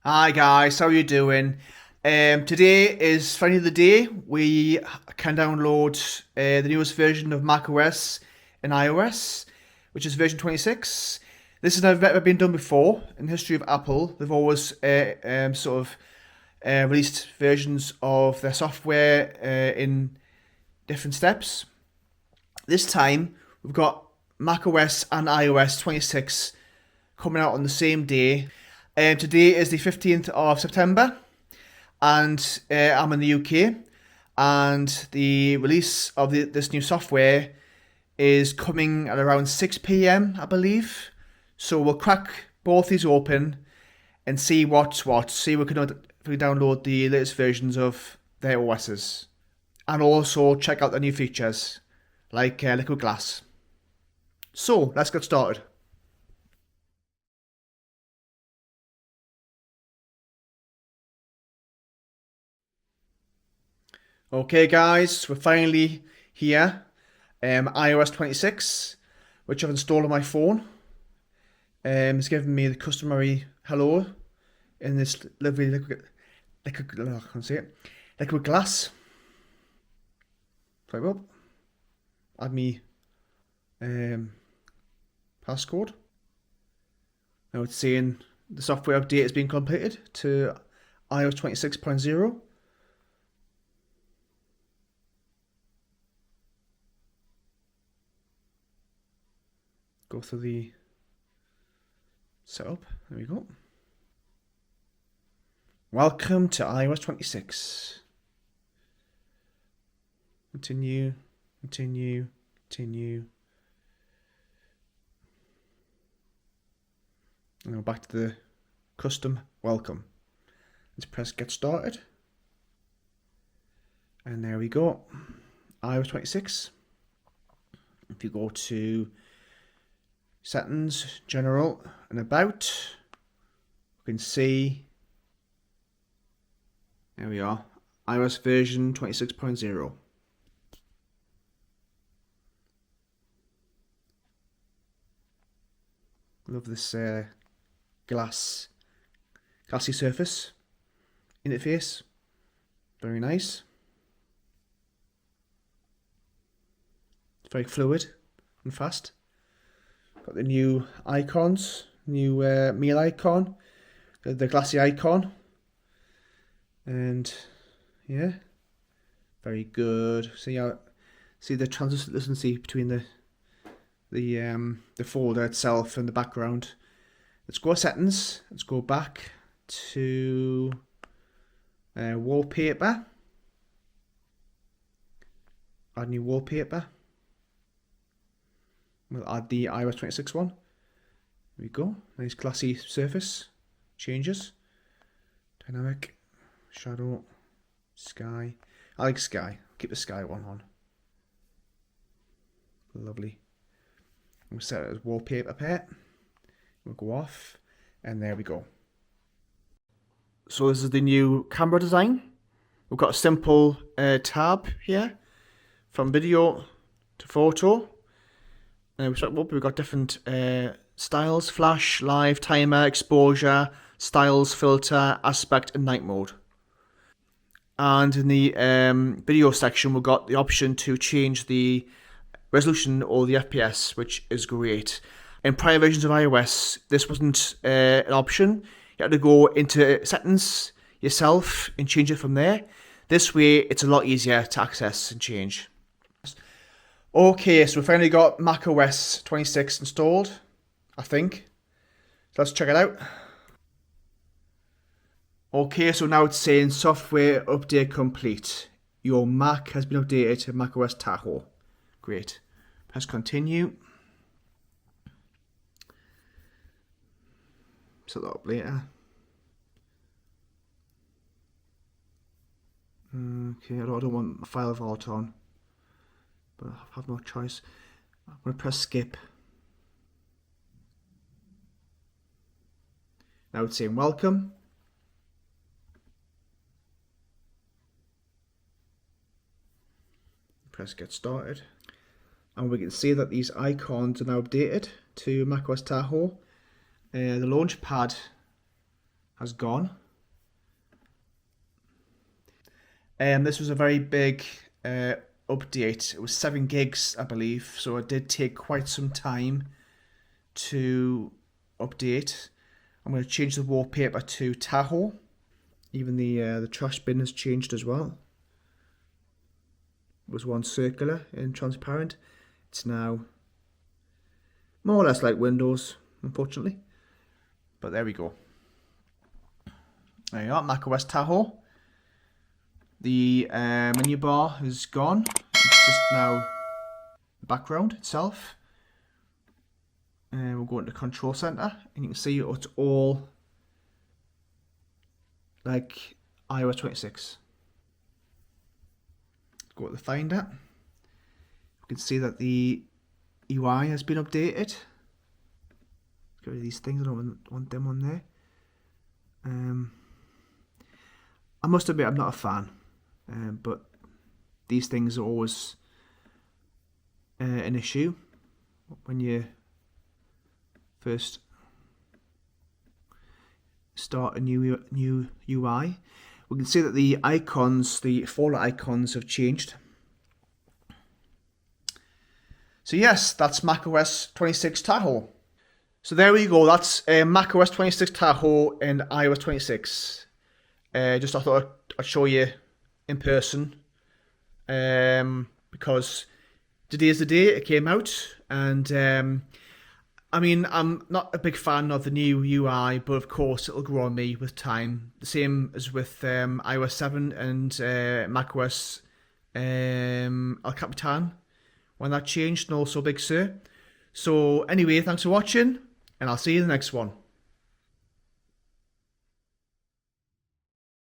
Hi guys, how are you doing? Today is finally the day we can download the newest version of macOS and iOS, which is version 26. This has never been done before in the history of Apple. They've always released versions of their software in different steps. This time we've got macOS and iOS 26 coming out on the same day. Today is the 15th of September, and I'm in the UK, and the release of this new software is coming at around 6 p.m, I believe. So we'll crack both these open and see what's what. See if we can download the latest versions of their OSs, and also check out the new features like Liquid Glass. So let's get started. Okay, guys, we're finally here. iOS 26, which I've installed on my phone. It's giving me the customary hello in this lovely I can't say it, liquid glass. Swipe up. Add me passcode. Now it's saying the software update has been completed to iOS 26.0. Go through the setup. There we go. Welcome to iOS 26. Continue, continue, continue. Now back to the custom welcome. Let's press get started. And there we go. iOS 26. If you go to settings, general, and about, you can see, there we are, iOS version 26.0. Love this glassy surface interface. Very nice. It's very fluid and fast. Got the new icons, new meal icon, the glassy icon, and yeah, very good. See the translucency between the folder itself and the background. Let's go to settings. Let's go back to wallpaper. Add new wallpaper. We'll add the iOS 26 one. There we go. Nice glassy surface. Changes. Dynamic. Shadow. Sky. I like sky. Keep the sky one on. Lovely. We'll set it as wallpaper pet. We'll go off. And there we go. So this is the new camera design. We've got a simple tab here. From video to photo. We've got different styles: flash, live, timer, exposure, styles, filter, aspect, and night mode. And in the video section, we've got the option to change the resolution or the FPS, which is great. In prior versions of iOS, this wasn't an option. You had to go into settings yourself and change it from there. This way, it's a lot easier to access and change. Okay, so we finally got macOS 26 installed, I think. So let's check it out. Okay, so now it's saying software update complete. Your Mac has been updated to macOS Tahoe. Great. Press continue. Set that up later. Okay, I don't want my file vault on, but I have no choice. I'm going to press skip. Now it's saying welcome. Press get started. And we can see that these icons are now updated to macOS Tahoe. The launch pad has gone. And this was a very big update. It was 7 gigs, I believe, so it did take quite some time to update. I'm going to change the wallpaper to Tahoe. Even the trash bin has changed as well. It was once circular and transparent. It's now more or less like Windows, unfortunately. But there we go. There you are, macOS Tahoe. The menu bar is gone. It's just now the background itself. And we'll go into Control Center, and you can see it's all like iOS 26. Go to the Finder. You can see that the UI has been updated. Get rid of these things. I don't want them on there. I must admit, I'm not a fan, but these things are always an issue when you first start a new UI. We can see that the icons, the folder icons, have changed. So yes, that's macOS 26 Tahoe. So there we go. That's macOS 26 Tahoe and iOS 26. Just I thought I'd show you in person, because today is the day it came out, and I mean, I'm not a big fan of the new UI, but of course it'll grow on me with time. The same as with iOS 7 and macOS El Capitan when that changed, and also Big Sur. So anyway, thanks for watching, and I'll see you in the next one.